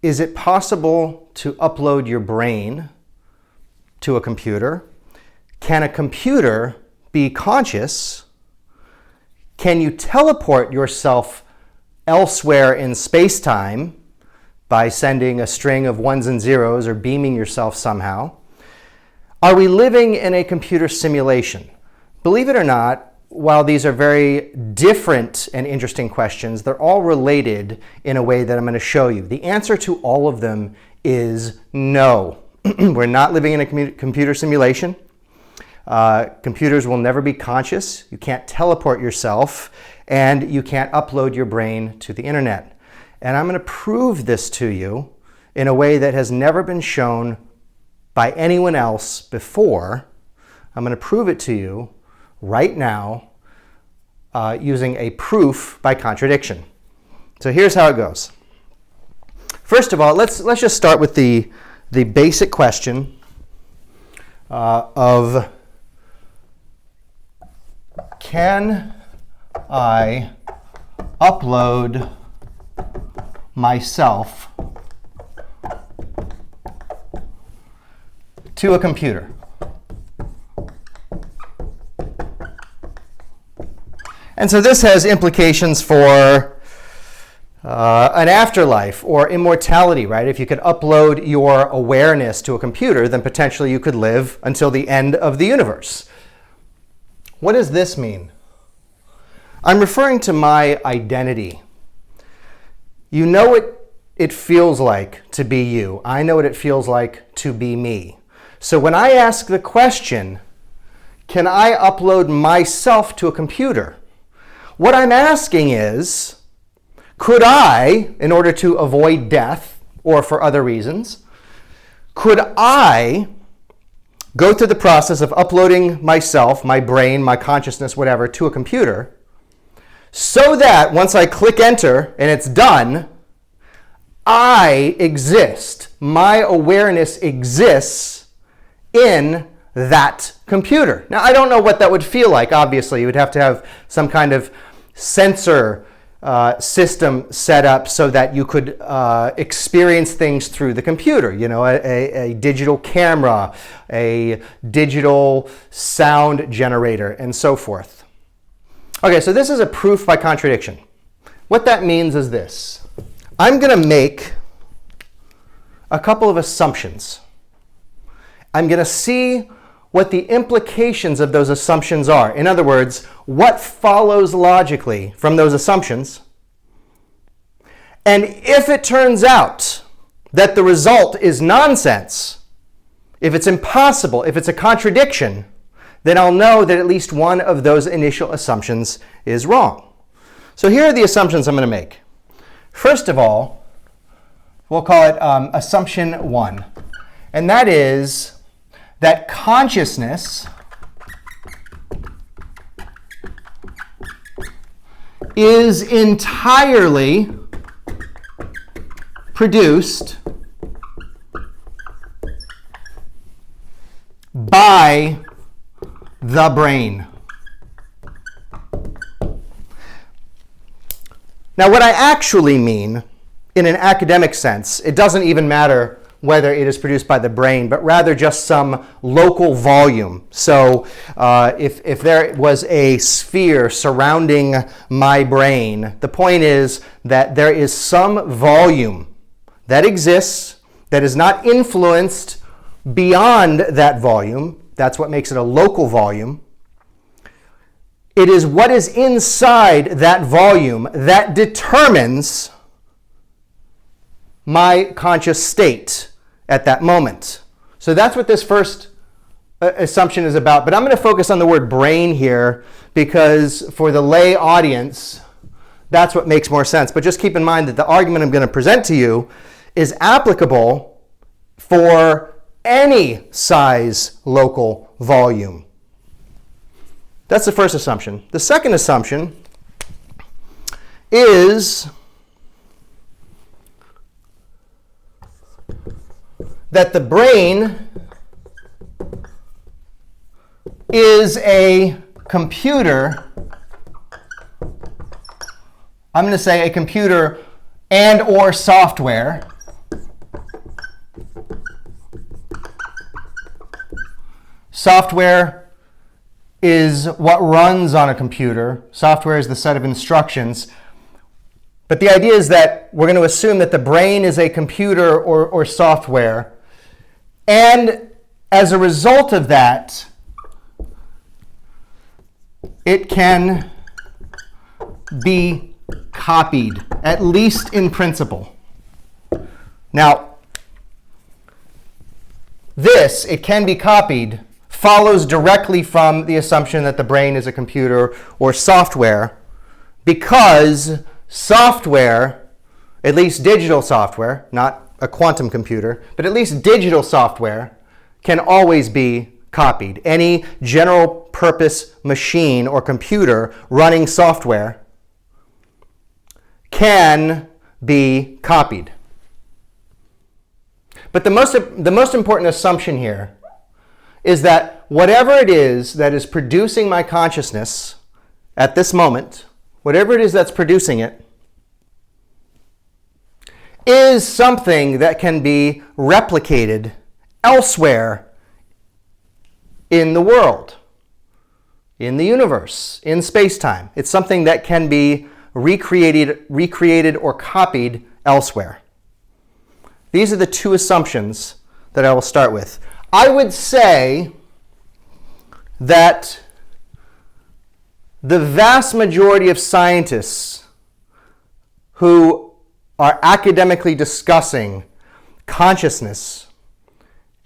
is it possible to upload your brain to a computer? Can a computer be conscious? Can you teleport yourself elsewhere in space-time by sending a string of ones and zeros or beaming yourself somehow? Are we living in a computer simulation? Believe it or not, while these are very different and interesting questions, they're all related in a way that I'm going to show you. The answer to all of them is no. We're not living in a computer simulation. Computers will never be conscious. You can't teleport yourself, and you can't upload your brain to the internet. And I'm going to prove this to you in a way that has never been shown by anyone else before. I'm going to prove it to you right now using a proof by contradiction. So here's how it goes. First of all, let's just start with the basic question of, can I upload myself to a computer? And so this has implications for an afterlife or immortality, right? If you could upload your awareness to a computer, then potentially you could live until the end of the universe. What does this mean? I'm referring to my identity. You know what it feels like to be you. I know what it feels like to be me. So when I ask the question, can I upload myself to a computer? What I'm asking is, could I, in order to avoid death or for other reasons, could I go through the process of uploading myself, my brain, my consciousness, whatever, to a computer, so that once I click enter and it's done, I exist. My awareness exists in that computer. Now, I don't know what that would feel like, obviously. You would have to have some kind of sensor system set up so that you could experience things through the computer. You know, a digital camera, a digital sound generator, and so forth. Okay, so this is a proof by contradiction. What that means is this. I'm going to make a couple of assumptions. I'm going to see what the implications of those assumptions are. In other words, what follows logically from those assumptions. And if it turns out that the result is nonsense, if it's impossible, if it's a contradiction, then I'll know that at least one of those initial assumptions is wrong. So here are the assumptions I'm going to make. First of all, we'll call it assumption 1. And that is that consciousness is entirely produced by the brain. Now, what I actually mean in an academic sense, it doesn't even matter whether it is produced by the brain, but rather just some local volume. So if there was a sphere surrounding my brain, the point is that there is some volume that exists that is not influenced beyond that volume. That's what makes it a local volume. It is what is inside that volume that determines my conscious state at that moment. So that's what this first assumption is about. But I'm going to focus on the word brain here because for the lay audience, that's what makes more sense. But just keep in mind that the argument I'm going to present to you is applicable for any size local volume. That's the first assumption. The second assumption is that the brain is a computer. I'm going to say a computer and or software Software is what runs on a computer. Software is the set of instructions. But the idea is that we're going to assume that the brain is a computer or software. And as a result of that, it can be copied, at least in principle. Now, this, it can be copied, follows directly from the assumption that the brain is a computer or software, because software, at least digital software, not a quantum computer, but at least digital software can always be copied. Any general purpose machine or computer running software can be copied. But the most important assumption here is that whatever it is that is producing my consciousness at this moment, whatever it is that's producing it, is something that can be replicated elsewhere in the world, in the universe, in space-time. It's something that can be recreated or copied elsewhere. These are the two assumptions that I will start with. I would say that the vast majority of scientists who are academically discussing consciousness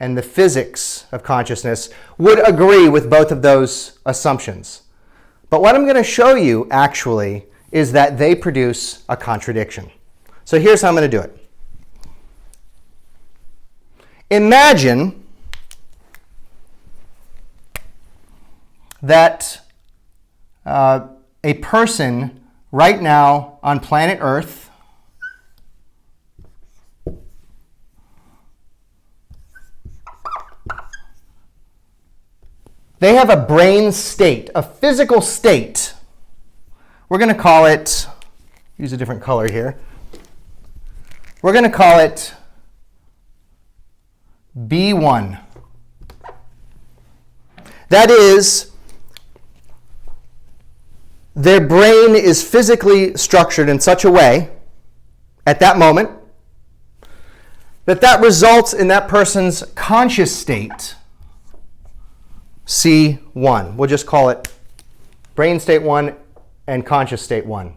and the physics of consciousness would agree with both of those assumptions. But what I'm going to show you actually is that they produce a contradiction. So here's how I'm going to do it. Imagine that a person right now on planet Earth they have a brain state, a physical state. We're going to call it, use a different color here. We're going to call it B1. That is, their brain is physically structured in such a way at that moment that results in that person's conscious state, C1. We'll just call it brain state 1 and conscious state 1.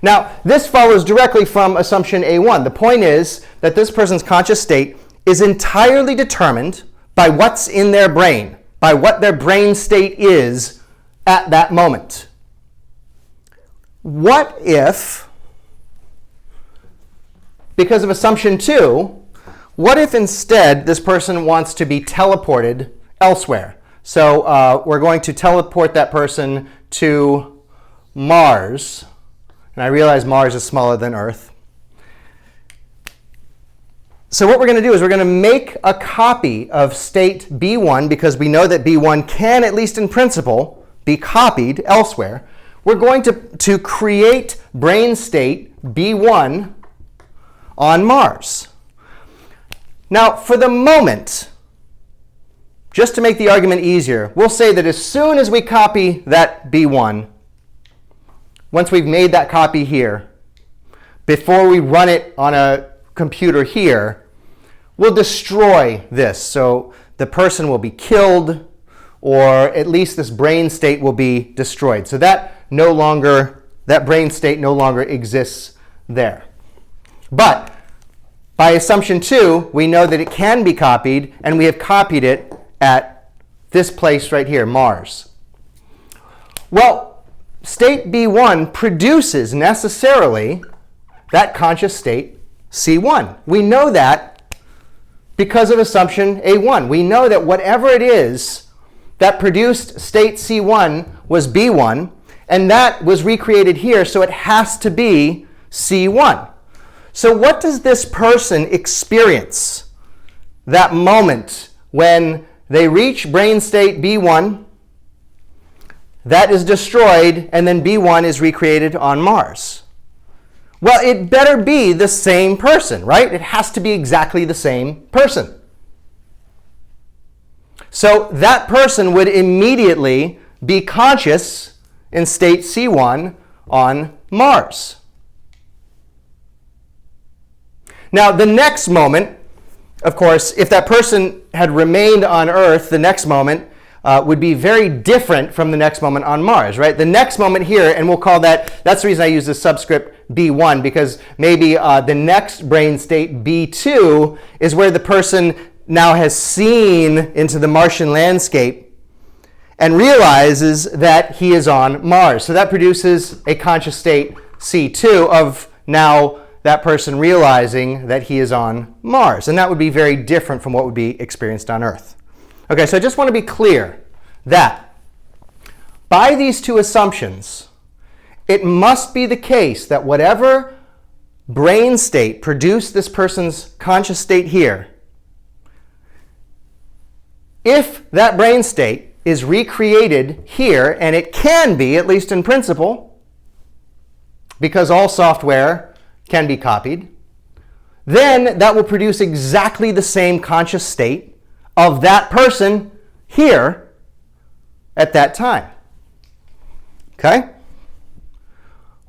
Now, this follows directly from assumption A1. The point is that this person's conscious state is entirely determined by what's in their brain, by what their brain state is at that moment. What if, because of assumption 2, what if instead this person wants to be teleported elsewhere? So we're going to teleport that person to Mars. And I realize Mars is smaller than Earth. So what we're going to do is we're going to make a copy of state B1, because we know that B1 can, at least in principle, be copied elsewhere. We're going to create brain state B1 on Mars. Now, for the moment, just to make the argument easier, we'll say that as soon as we copy that B1, once we've made that copy here, before we run it on a computer here, we'll destroy this. So the person will be killed, or at least this brain state will be destroyed. So that brain state no longer exists there. But by assumption 2, we know that it can be copied, and we have copied it at this place right here, Mars. Well, state B1 produces necessarily that conscious state C1. We know that because of assumption A1. We know that whatever it is that produced state C1 was B1, and that was recreated here, so it has to be C1. So what does this person experience that moment when they reach brain state B1, that is destroyed, and then B1 is recreated on Mars? Well, it better be the same person, right? It has to be exactly the same person. So that person would immediately be conscious in state C1 on Mars. Now, the next moment, of course, if that person had remained on Earth, the next moment would be very different from the next moment on Mars, right? The next moment here, and we'll call that's the reason I use the subscript B1, because maybe the next brain state, B2, is where the person now has seen into the Martian landscape and realizes that he is on Mars. So that produces a conscious state, C2, of now that person realizing that he is on Mars. And that would be very different from what would be experienced on Earth. Okay, so I just want to be clear that by these two assumptions, it must be the case that whatever brain state produced this person's conscious state here, if that brain state is recreated here, and it can be, at least in principle, because all software can be copied, then that will produce exactly the same conscious state of that person here at that time. Okay?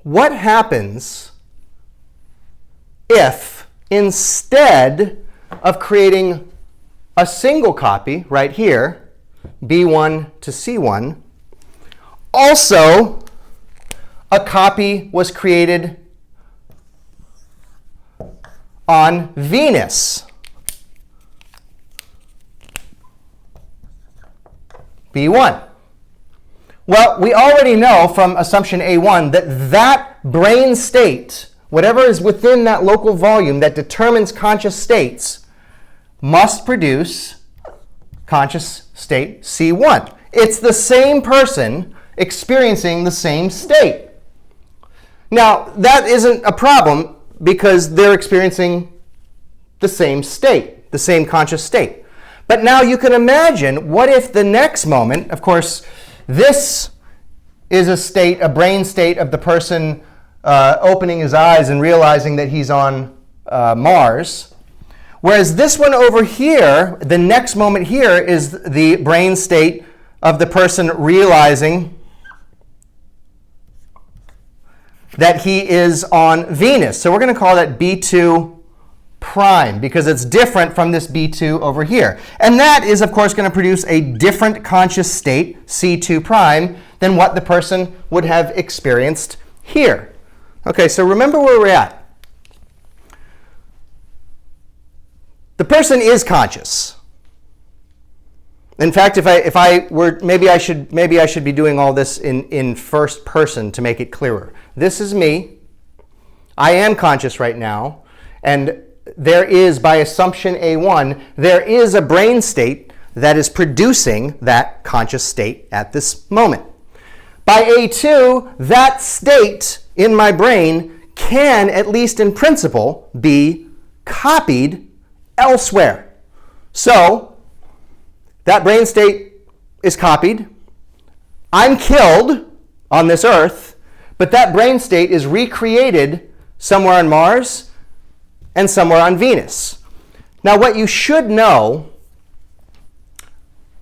What happens if instead of creating a single copy right here, B1 to C1, also a copy was created on Venus, B1? Well, we already know from assumption A1 that that brain state, whatever is within that local volume that determines conscious states, must produce conscious state C1. It's the same person experiencing the same state. Now, that isn't a problem because they're experiencing the same state, the same conscious state. But now you can imagine, what if the next moment, of course, this is a brain state of the person opening his eyes and realizing that he's on Mars. Whereas this one over here, the next moment here, is the brain state of the person realizing that he is on Venus. So we're going to call that B2 prime because it's different from this B2 over here. And that is, of course, going to produce a different conscious state, C2 prime, than what the person would have experienced here. Okay, so remember where we're at. The person is conscious. In fact, if I were, maybe I should be doing all this in first person to make it clearer. This is me. I am conscious right now, and there is, by assumption A1, there is a brain state that is producing that conscious state at this moment. By A2, that state in my brain can, at least in principle, be copied elsewhere. So, that brain state is copied. I'm killed on this Earth, but that brain state is recreated somewhere on Mars and somewhere on Venus. Now, what you should know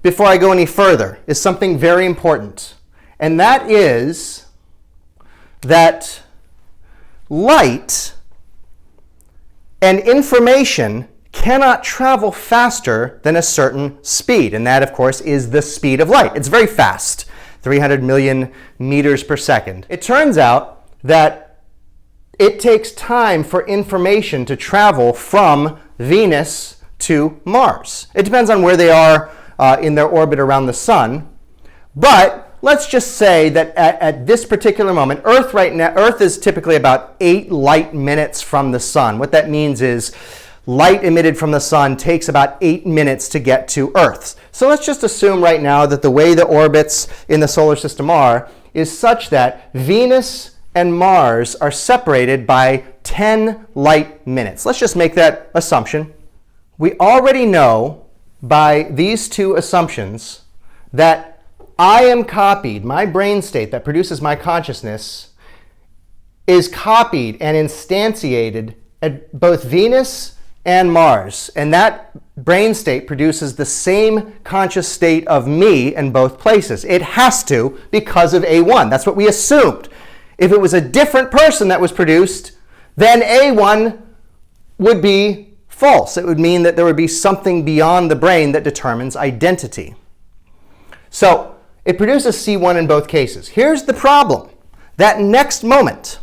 before I go any further is something very important, and that is that light and information cannot travel faster than a certain speed, and that, of course, is the speed of light. It's very fast, 300 million meters per second. It turns out that it takes time for information to travel from Venus to Mars. It depends on where they are in their orbit around the sun, but let's just say that at this particular moment, Earth right now, Earth is typically about 8 light minutes from the sun. What that means is light emitted from the sun takes about 8 minutes to get to Earth. So let's just assume right now that the way the orbits in the solar system are is such that Venus and Mars are separated by 10 light minutes. Let's just make that assumption. We already know by these two assumptions that I am copied, my brain state that produces my consciousness is copied and instantiated at both Venus and Mars. And that brain state produces the same conscious state of me in both places. It has to because of A1. That's what we assumed. If it was a different person that was produced, then A1 would be false. It would mean that there would be something beyond the brain that determines identity. So it produces C1 in both cases. Here's the problem. That next moment,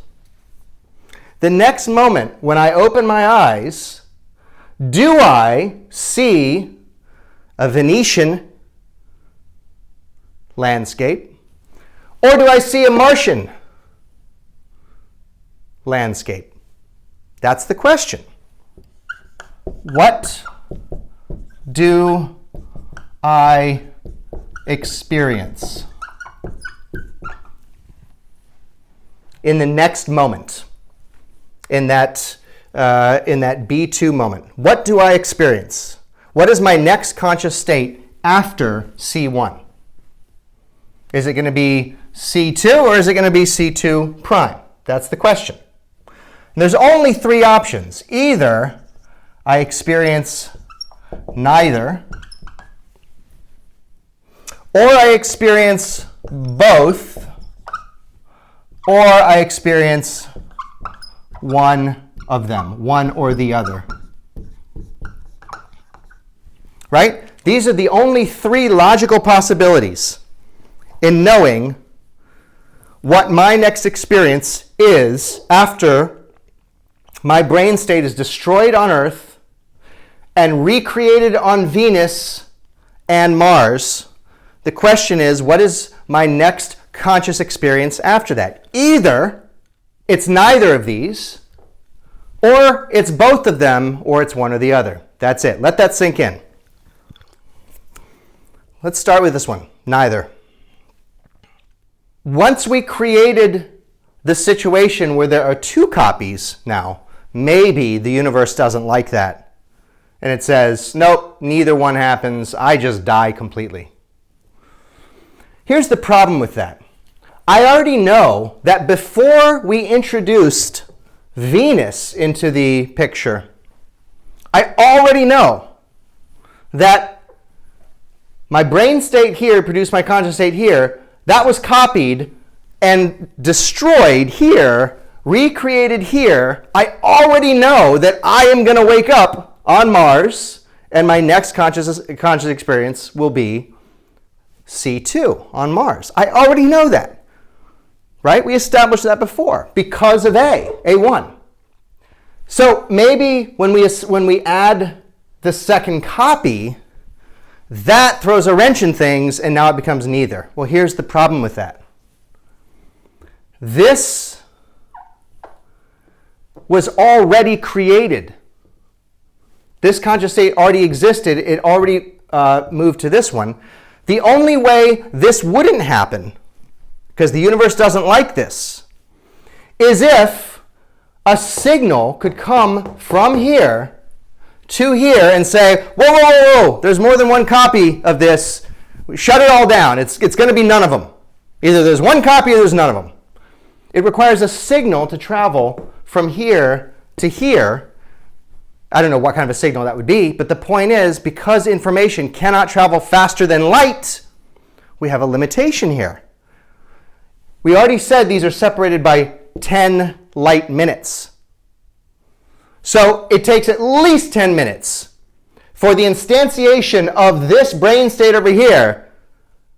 the next moment when I open my eyes, do I see a Venetian landscape, or do I see a Martian landscape? That's the question. What do I experience in the next moment, in that B2 moment? What do I experience? What is my next conscious state after C1? Is it going to be C2 or is it going to be C2 prime? That's the question. And there's only three options. Either I experience neither, or I experience both, or I experience one of them, one or the other. Right? These are the only three logical possibilities in knowing what my next experience is after my brain state is destroyed on Earth and recreated on Venus and Mars. The question is, what is my next conscious experience after that? Either it's neither of these, or it's both of them, or it's one or the other. That's it. Let that sink in. Let's start with this one, neither. Once we created the situation where there are two copies now, maybe the universe doesn't like that. And it says, nope, neither one happens. I just die completely. Here's the problem with that. I already know that before we introduced Venus into the picture, I already know that my brain state here produced my conscious state here. That was copied and destroyed here, recreated here. I already know that I am going to wake up on Mars, and my next conscious experience will be C2 on Mars. I already know that, right? We established that before because of A1. So maybe when we add the second copy, that throws a wrench in things, and now it becomes neither. Well, here's the problem with that. This was already created. This conscious state already existed. It already moved to this one. The only way this wouldn't happen, because the universe doesn't like this, is if a signal could come from here to here and say, whoa, whoa, whoa, whoa, there's more than one copy of this. Shut it all down. It's going to be none of them. Either there's one copy or there's none of them. It requires a signal to travel from here to here. I don't know what kind of a signal that would be, but the point is, because information cannot travel faster than light, we have a limitation here. We already said these are separated by 10 light minutes. So it takes at least 10 minutes for the instantiation of this brain state over here,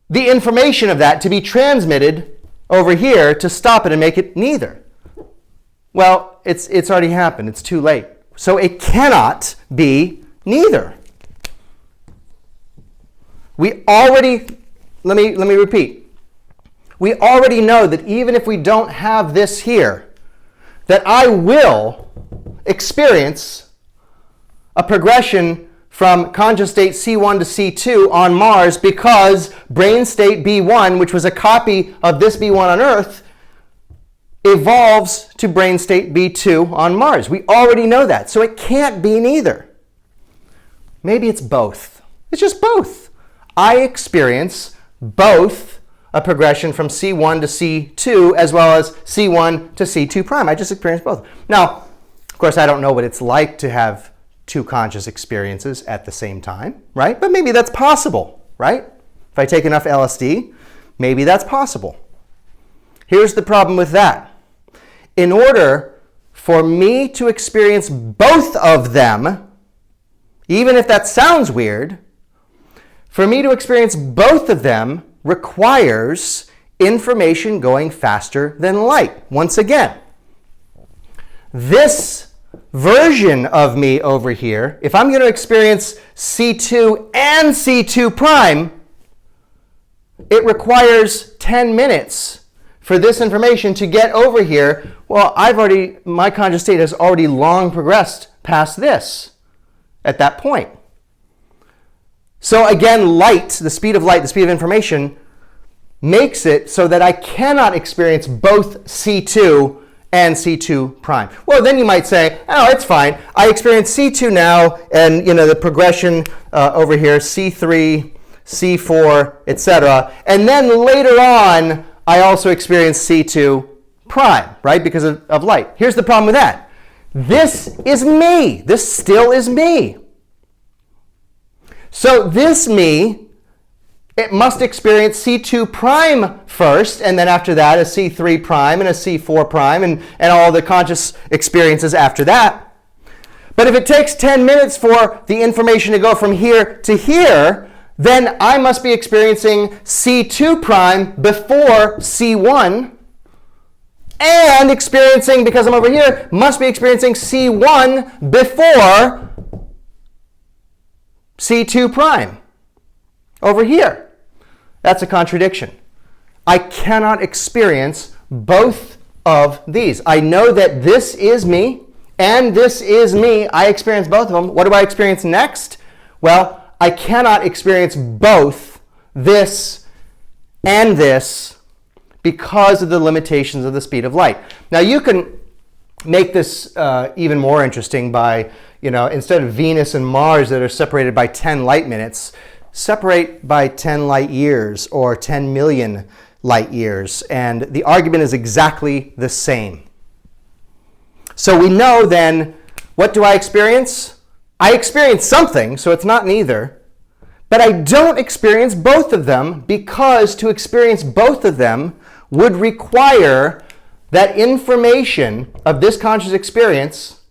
the information of that to be transmitted over here to stop it and make it neither. Well, it's already happened. It's too late. So it cannot be neither. We already, let me repeat. We already know that even if we don't have this here, that I will experience a progression from conscious state C1 to C2 on Mars, because brain state B1, which was a copy of this B1 on Earth, evolves to brain state B2 on Mars. We already know that, so it can't be neither. Maybe it's both. It's just both. I experience both a progression from C1 to C2 as well as C1 to C2 prime. I just experienced both. Now, of course, I don't know what it's like to have two conscious experiences at the same time, right? But maybe that's possible, right? If I take enough LSD, maybe that's possible. Here's the problem with that. In order for me to experience both of them, even if that sounds weird, for me to experience both of them requires information going faster than light. Once again, this version of me over here, if I'm going to experience C2 and C2 prime, it requires 10 minutes for this information to get over here. Well, my conscious state has already long progressed past this at that point. So again, light, the speed of light, the speed of information, makes it so that I cannot experience both C2 and C2 prime. Well, then you might say, oh, it's fine. I experience C2 now, and the progression over here, C3, C4, etc. And then later on, I also experience C2 prime, right, because of light. Here's the problem with that. This is me. This still is me. So this me, it must experience C2 prime first, and then after that a C3 prime and a C4 prime and all the conscious experiences after that. But if it takes 10 minutes for the information to go from here to here, then I must be experiencing C2 prime before C1, and experiencing, because I'm over here, must be experiencing C1 before C2 prime over here. That's a contradiction. I cannot experience both of these. I know that this is me and this is me. I experience both of them. What do I experience next? Well, I cannot experience both this and this because of the limitations of the speed of light. Now you can make this even more interesting by, instead of Venus and Mars that are separated by 10 light minutes, separate by 10 light years or 10 million light years, and the argument is exactly the same. So we know then, what do I experience? I experience something, so it's not neither, but I don't experience both of them, because to experience both of them would require that information of this conscious experience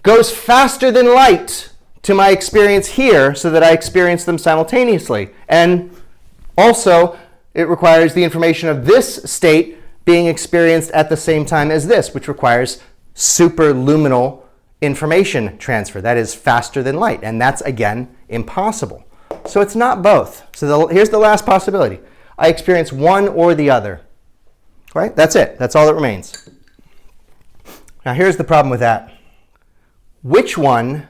goes faster than light to my experience here, so that I experience them simultaneously. And also, it requires the information of this state being experienced at the same time as this, which requires superluminal information transfer. That is faster than light. And that's, again, impossible. So it's not both. So here's the last possibility. I experience one or the other. Right? That's it. That's all that remains. Now here's the problem with that. Which one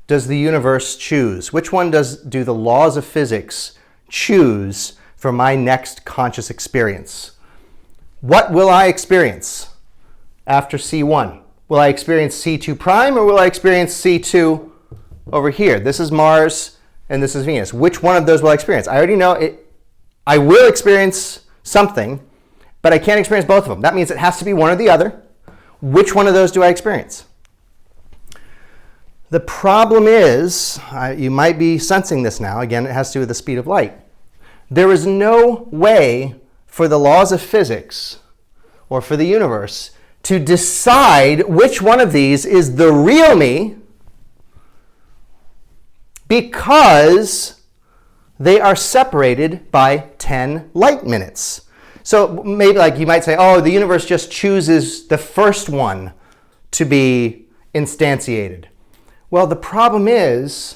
does the universe choose? Which one do the laws of physics choose for my next conscious experience? What will I experience after C1? Will I experience C2 prime, or will I experience C2 over here? This is Mars and this is Venus. Which one of those will I experience? I already know it. I will experience something, but I can't experience both of them. That means it has to be one or the other. Which one of those do I experience? The problem is, you might be sensing this now, again, it has to do with the speed of light. There is no way for the laws of physics or for the universe to decide which one of these is the real me, because they are separated by 10 light minutes. So maybe you might say, oh, the universe just chooses the first one to be instantiated. Well, the problem is,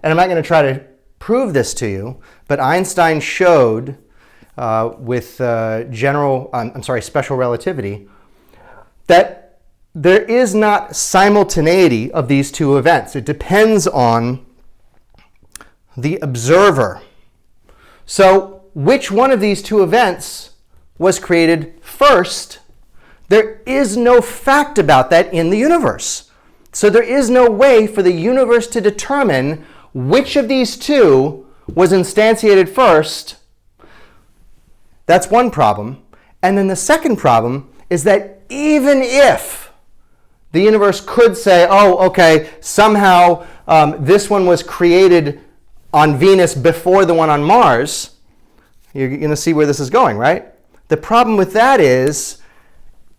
and I'm not going to try to prove this to you, but Einstein showed with special relativity, that there is not simultaneity of these two events. It depends on the observer. So which one of these two events was created first? There is no fact about that in the universe. So there is no way for the universe to determine which of these two was instantiated first. That's one problem. And then the second problem is that even if the universe could say, oh, okay, somehow this one was created on Venus before the one on Mars. You're going to see where this is going, right? The problem with that is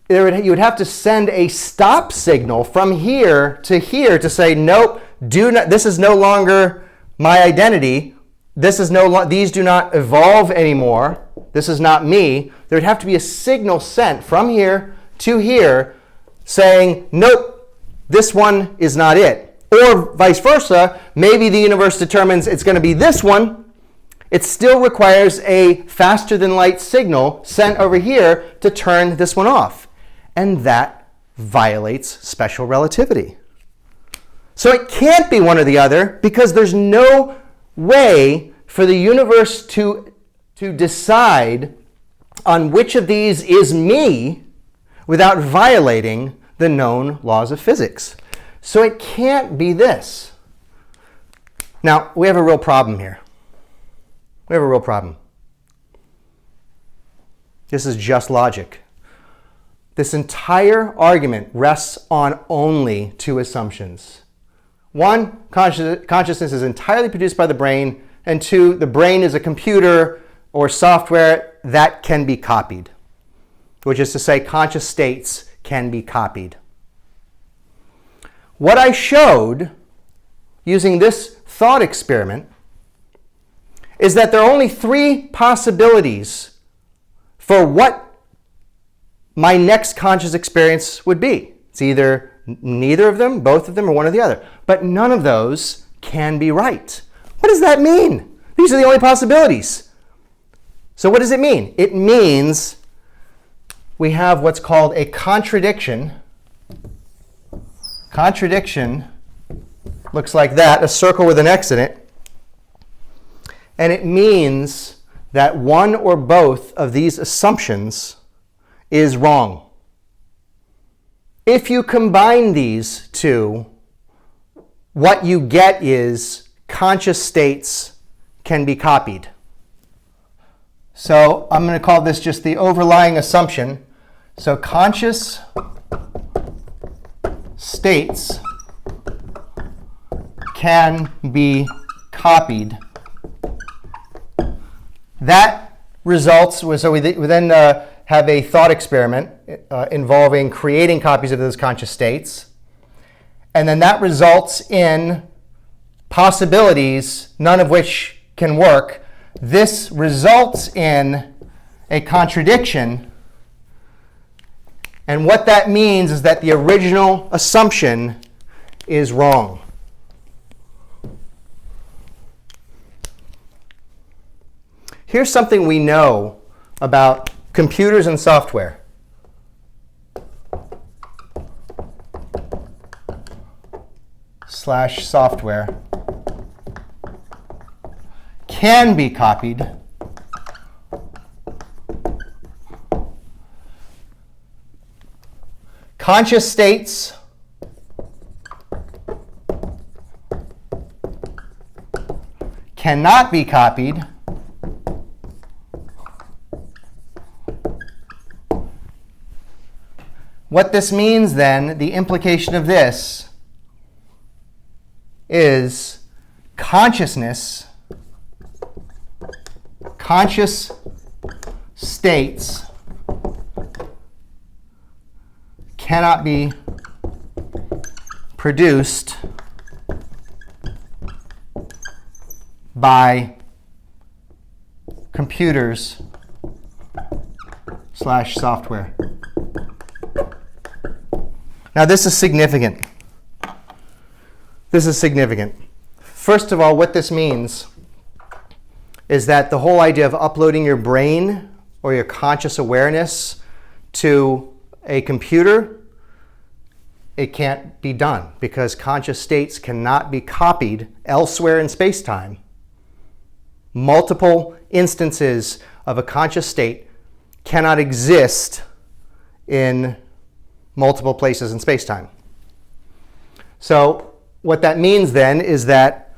you would have to send a stop signal from here to say, nope, this is no longer my identity. These do not evolve anymore. This is not me. There would have to be a signal sent from here to here saying, nope, this one is not it. Or vice versa, maybe the universe determines it's going to be this one. It still requires a faster than light signal sent over here to turn this one off. And that violates special relativity. So it can't be one or the other because there's no way for the universe to decide on which of these is me without violating the known laws of physics. So it can't be this. Now, we have a real problem here. We have a real problem. This is just logic. This entire argument rests on only two assumptions. One, consciousness is entirely produced by the brain, and two, the brain is a computer or software that can be copied, which is to say conscious states can be copied. What I showed using this thought experiment is that there are only three possibilities for what my next conscious experience would be. It's either neither of them, both of them, or one or the other. But none of those can be right. What does that mean? These are the only possibilities. So what does it mean? It means we have what's called a contradiction. Contradiction looks like that, a circle with an X in it. And it means that one or both of these assumptions is wrong. If you combine these two, what you get is conscious states can be copied. So I'm going to call this just the overlying assumption. So conscious states can be copied. That results, so we then have a thought experiment involving creating copies of those conscious states. And then that results in possibilities, none of which can work. This results in a contradiction. And what that means is that the original assumption is wrong. Here's something we know about computers and software. /software can be copied conscious states cannot be copied What this means then, the implication of this is conscious states cannot be produced by computers / software. Now this is significant. This is significant. First of all, what this means is that the whole idea of uploading your brain or your conscious awareness to a computer, it can't be done because conscious states cannot be copied elsewhere in space-time. Multiple instances of a conscious state cannot exist in multiple places in space-time. So what that means then is that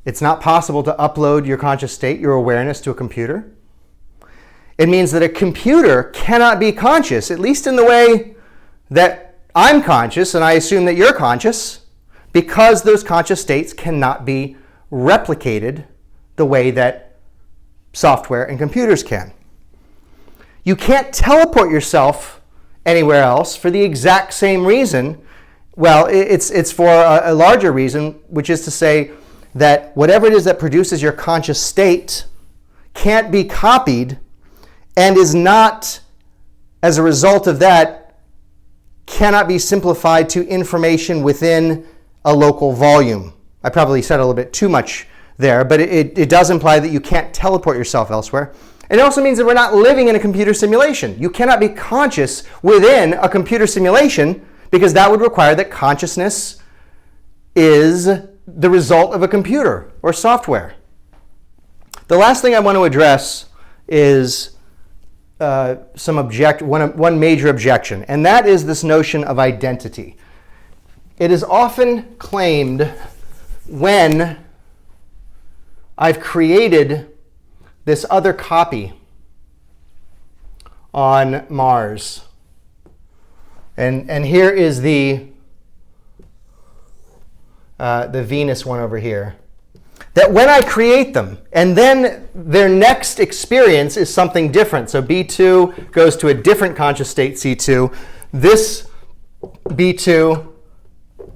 it's not possible to upload your conscious state, your awareness, to a computer. It means that a computer cannot be conscious, at least in the way that I'm conscious and I assume that you're conscious because those conscious states cannot be replicated the way that software and computers can. You can't teleport yourself anywhere else for the exact same reason. Well, it's for a larger reason, which is to say that whatever it is that produces your conscious state can't be copied and is not, as a result of that, cannot be simplified to information within a local volume. I probably said a little bit too much there, but it does imply that you can't teleport yourself elsewhere. It also means that we're not living in a computer simulation. You cannot be conscious within a computer simulation because that would require that consciousness is the result of a computer or software. The last thing I want to address is one major objection, and that is this notion of identity. It is often claimed when I've created this other copy on Mars, and here is the Venus one over here, that when I create them, and then their next experience is something different. So B2 goes to a different conscious state, C2. This B2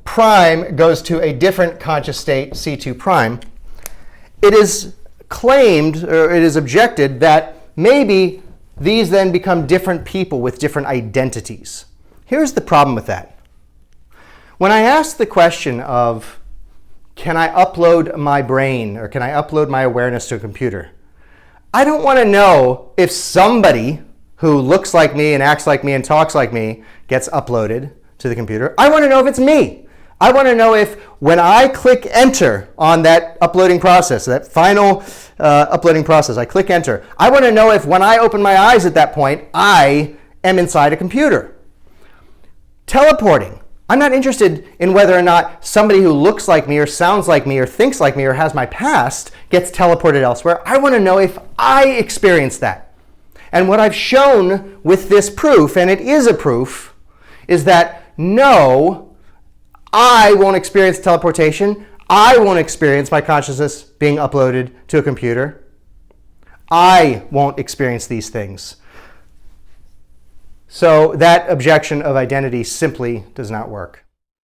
prime goes to a different conscious state, C2 prime. It is claimed, or it is objected, that maybe these then become different people with different identities. Here's the problem with that. When I ask the question of, can I upload my brain or can I upload my awareness to a computer? I don't want to know if somebody who looks like me and acts like me and talks like me gets uploaded to the computer. I want to know if it's me. I want to know if when I click enter on that uploading process, that final uploading process, I click enter. I want to know if when I open my eyes at that point, I am inside a computer. Teleporting. I'm not interested in whether or not somebody who looks like me or sounds like me or thinks like me or has my past gets teleported elsewhere. I want to know if I experience that. And what I've shown with this proof, and it is a proof, is that no, I won't experience teleportation. I won't experience my consciousness being uploaded to a computer. I won't experience these things. So that objection of identity simply does not work.